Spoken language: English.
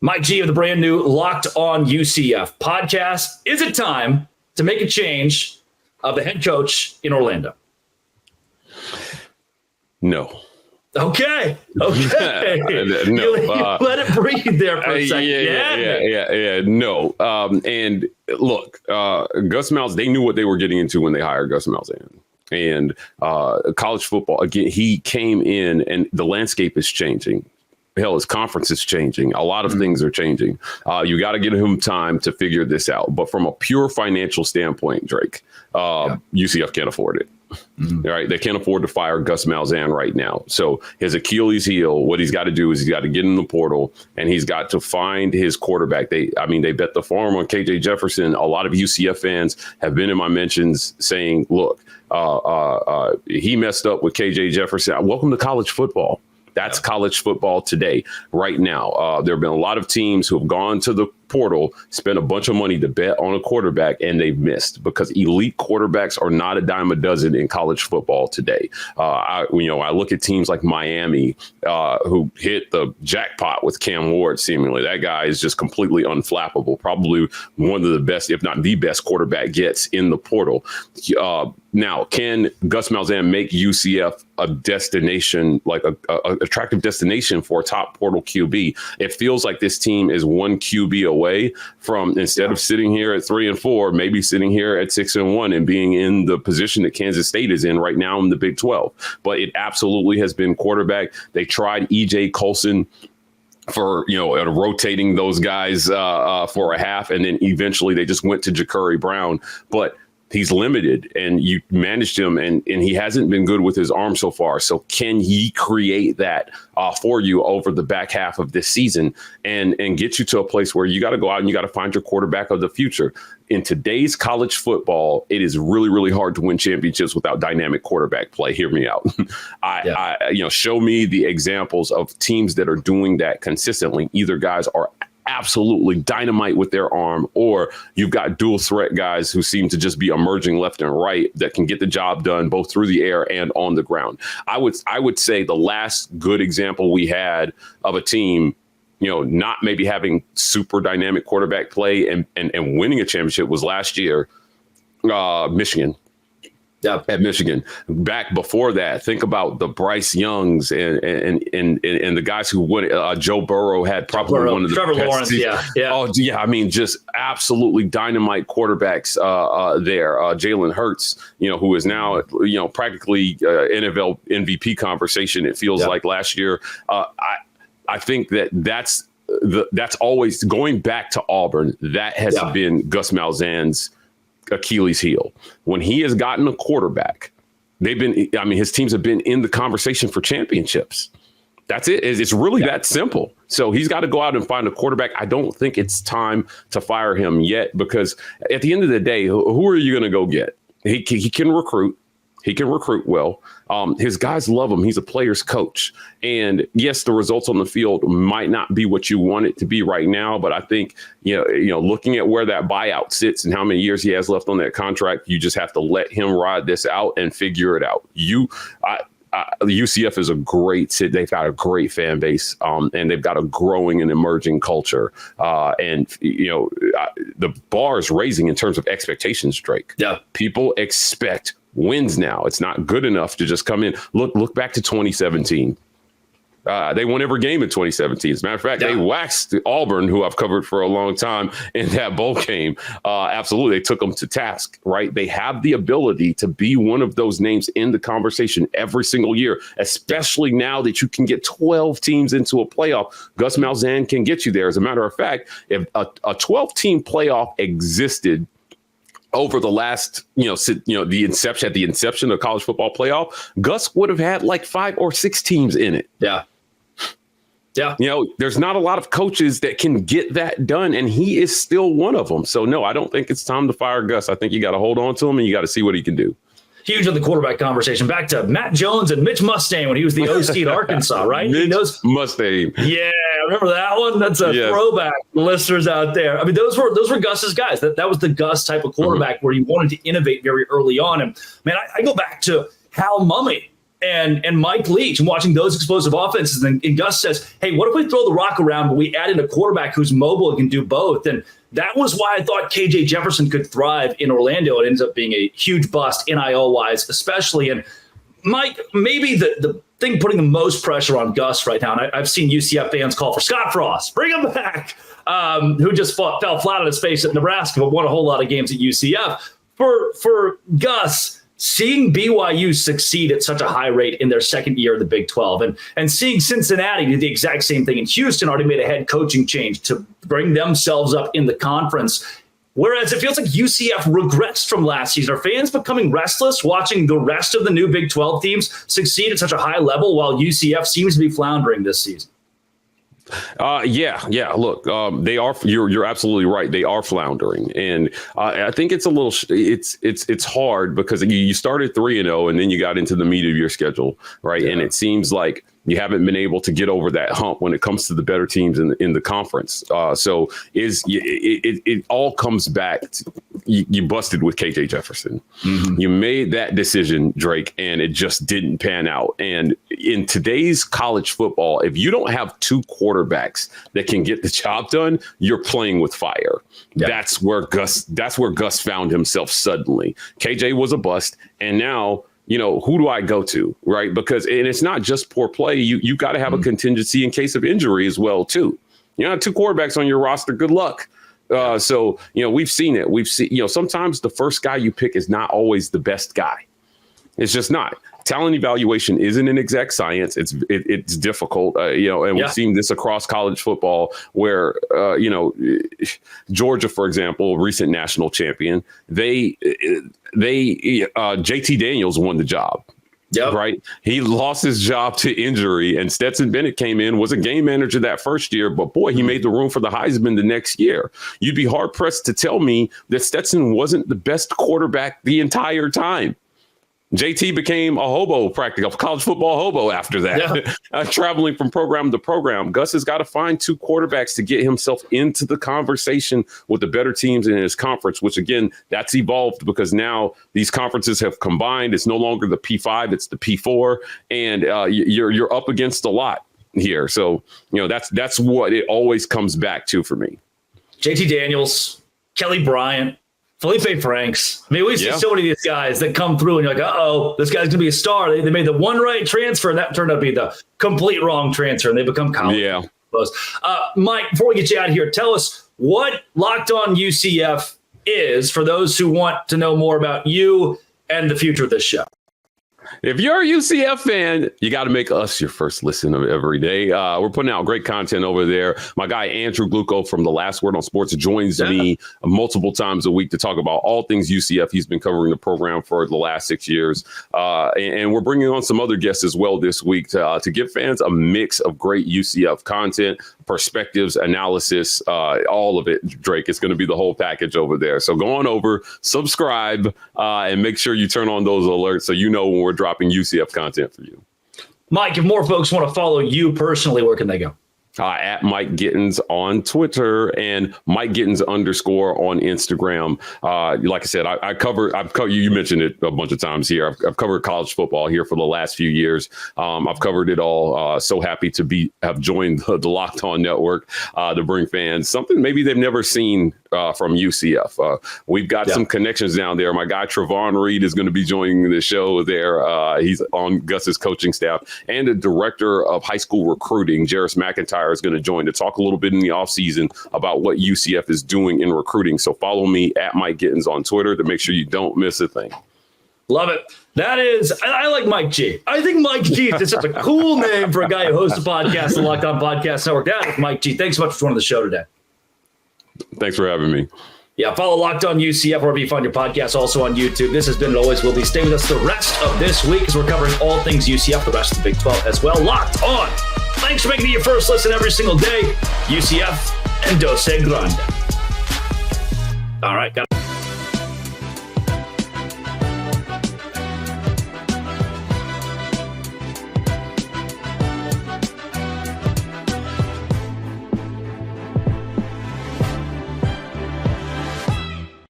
Mike G of the brand new Locked On UCF podcast. Is it time to make a change of the head coach in Orlando? No. Okay. No. You let it breathe there for a second. Yeah. No. And look, Gus Malzahn, they knew what they were getting into when they hired Gus Malzahn. And college football, again, he came in and the landscape is changing. Hell, his conference is changing. A lot of things are changing. You got to give him time to figure this out. But from a pure financial standpoint, Drake, UCF can't afford it. Right? They can't afford to fire Gus Malzahn right now. So his Achilles heel, what he's got to do is he's got to get in the portal and he's got to find his quarterback. They bet the farm on KJ Jefferson. A lot of UCF fans have been in my mentions saying, look, he messed up with KJ Jefferson. Welcome to college football. That's college football today, right now. There have been a lot of teams who have gone to the portal, spent a bunch of money to bet on a quarterback, and they've missed because elite quarterbacks are not a dime a dozen in college football today. I look at teams like Miami, who hit the jackpot with Cam Ward. Seemingly, that guy is just completely unflappable. Probably one of the best, if not the best, quarterback gets in the portal. Now, can Gus Malzahn make UCF a destination, like a attractive destination for a top portal QB? It feels like this team is one QB away from, instead of sitting here at 3-4, maybe sitting here at 6-1 and being in the position that Kansas State is in right now in the Big 12. But it absolutely has been quarterback. They tried EJ Colson for, rotating those guys for a half. And then eventually they just went to Ja'Cory Brown. But he's limited and you managed him and he hasn't been good with his arm so far. So can he create that for you over the back half of this season and get you to a place where you got to go out and you got to find your quarterback of the future? In today's college football, it is really, really hard to win championships without dynamic quarterback play. Hear me out. Show me the examples of teams that are doing that consistently. Either guys are absolutely dynamite with their arm, or you've got dual threat guys who seem to just be emerging left and right that can get the job done both through the air and on the ground. I would say the last good example we had of a team, not maybe having super dynamic quarterback play and winning a championship was last year, Michigan. Yeah, at Michigan. Back before that, think about the Bryce Youngs and the guys who won. Joe Burrow had probably one of the Trevor best Lawrence, teams. Oh yeah, I mean, just absolutely dynamite quarterbacks there. Jalen Hurts, who is now practically NFL MVP conversation. It feels like last year. I think that's always going back to Auburn. That has been Gus Malzahn's Achilles heel. When he has gotten a quarterback, his teams have been in the conversation for championships. That's it. It's really that simple. So he's got to go out and find a quarterback. I don't think it's time to fire him yet, because at the end of the day, who are you going to go get? He can recruit. He can recruit well. His guys love him. He's a player's coach. And yes, the results on the field might not be what you want it to be right now. But I think, looking at where that buyout sits and how many years he has left on that contract, you just have to let him ride this out and figure it out. The UCF is a great city. They've got a great fan base, and they've got a growing and emerging culture. The bar is raising in terms of expectations, Drake. Yeah, people expect wins now. It's not good enough to just come in. Look back to 2017. They won every game in 2017. As a matter of fact, they waxed Auburn, who I've covered for a long time, in that bowl game. Absolutely. They took them to task, right? They have the ability to be one of those names in the conversation every single year, especially now that you can get 12 teams into a playoff. Gus Malzahn can get you there. As a matter of fact, if a 12-team playoff existed over the last, the inception of college football playoff, Gus would have had like 5 or 6 teams in it. Yeah. There's not a lot of coaches that can get that done, and he is still one of them. So, no, I don't think it's time to fire Gus. I think you got to hold on to him and you got to see what he can do. Huge on the quarterback conversation. Back to Matt Jones and Mitch Mustaine when he was the OC at Arkansas, right? Mustaine. Yeah, remember that one? That's a throwback. Listeners out there. I mean, those were Gus's guys. That was the Gus type of quarterback where he wanted to innovate very early on. And man, I go back to Hal Mumme and Mike Leach, and watching those explosive offenses. And Gus says, hey, what if we throw the rock around, but we add in a quarterback who's mobile and can do both? And that was why I thought KJ Jefferson could thrive in Orlando. It ends up being a huge bust NIL-wise, especially. And Mike, maybe the thing putting the most pressure on Gus right now, and I've seen UCF fans call for Scott Frost, bring him back, who just fell flat on his face at Nebraska, but won a whole lot of games at UCF. For Gus, seeing BYU succeed at such a high rate in their second year of the Big 12 and seeing Cincinnati do the exact same thing in Houston, already made a head coaching change to bring themselves up in the conference. Whereas it feels like UCF regressed from last season. Are fans becoming restless watching the rest of the new Big 12 teams succeed at such a high level while UCF seems to be floundering this season? Yeah. Look, they are. You're absolutely right. They are floundering, and I think it's a little. It's hard because you started 3-0, and then you got into the meat of your schedule, right? Yeah. And it seems like you haven't been able to get over that hump when it comes to the better teams in the conference. So it all comes back to you busted with KJ Jefferson. Mm-hmm. You made that decision, Drake, and it just didn't pan out. And in today's college football, if you don't have two quarterbacks that can get the job done, you're playing with fire. Yeah. That's where Gus found himself suddenly. KJ was a bust, and now, who do I go to, right? Because, and it's not just poor play. You got to have a contingency in case of injury as well, too. Two quarterbacks on your roster. Good luck. So, we've seen it. We've seen, sometimes the first guy you pick is not always the best guy. It's just not. Talent evaluation isn't an exact science. It's difficult, and we've seen this across college football where, Georgia, for example, recent national champion, JT Daniels won the job. Yep. Right. He lost his job to injury, and Stetson Bennett came in, was a game manager that first year. But boy, he made the room for the Heisman the next year. You'd be hard pressed to tell me that Stetson wasn't the best quarterback the entire time. JT became a hobo, practically a college football hobo after that, traveling from program to program. Gus has got to find two quarterbacks to get himself into the conversation with the better teams in his conference, which, again, that's evolved because now these conferences have combined. It's no longer the P5, it's the P4, and you're up against a lot here. So, that's what it always comes back to for me. JT Daniels, Kelly Bryant, Felipe Franks. I mean, we see so many of these guys that come through and you're like, uh-oh, this guy's going to be a star. They made the one right transfer, and that turned out to be the complete wrong transfer, and they become college. Yeah. Mike, before we get you out of here, tell us what Locked On UCF is for those who want to know more about you and the future of this show. If you're a UCF fan, you got to make us your first listen of every day. We're putting out great content over there. My guy, Andrew Glucko from The Last Word on Sports, joins me multiple times a week to talk about all things UCF. He's been covering the program for the last 6 years. And we're bringing on some other guests as well this week to give fans a mix of great UCF content, perspectives, analysis, all of it, Drake. It's going to be the whole package over there. So go on over, subscribe, and make sure you turn on those alerts so you know when we're dropping UCF content for you. Mike, if more folks want to follow you personally, where can they go? At Mike Gittins on Twitter and Mike Gittins _ on Instagram. Like I said, I've covered, you mentioned it a bunch of times here. I've covered college football here for the last few years. I've covered it all. So happy to have joined the Locked On Network to bring fans something maybe they've never seen from UCF. We've got some connections down there. My guy Trevon Reed is going to be joining the show there. He's on Gus's coaching staff, and the director of high school recruiting, Jarris McIntyre, is going to join to talk a little bit in the offseason about what UCF is doing in recruiting. So follow me at Mike Gittins on Twitter to make sure you don't miss a thing. Love it. That is, I like Mike G. I think Mike G is such a cool name for a guy who hosts a podcast, the Locked On Podcast Network. That is Mike G. Thanks so much for joining the show today. Thanks for having me. Yeah, follow Locked On UCF wherever you find your podcast, also on YouTube. This has been and always will be. Stay with us the rest of this week as we're covering all things UCF, the rest of the Big 12 as well. Locked On. Thanks for making it your first listen every single day. UCF and Dose Grande. All right, got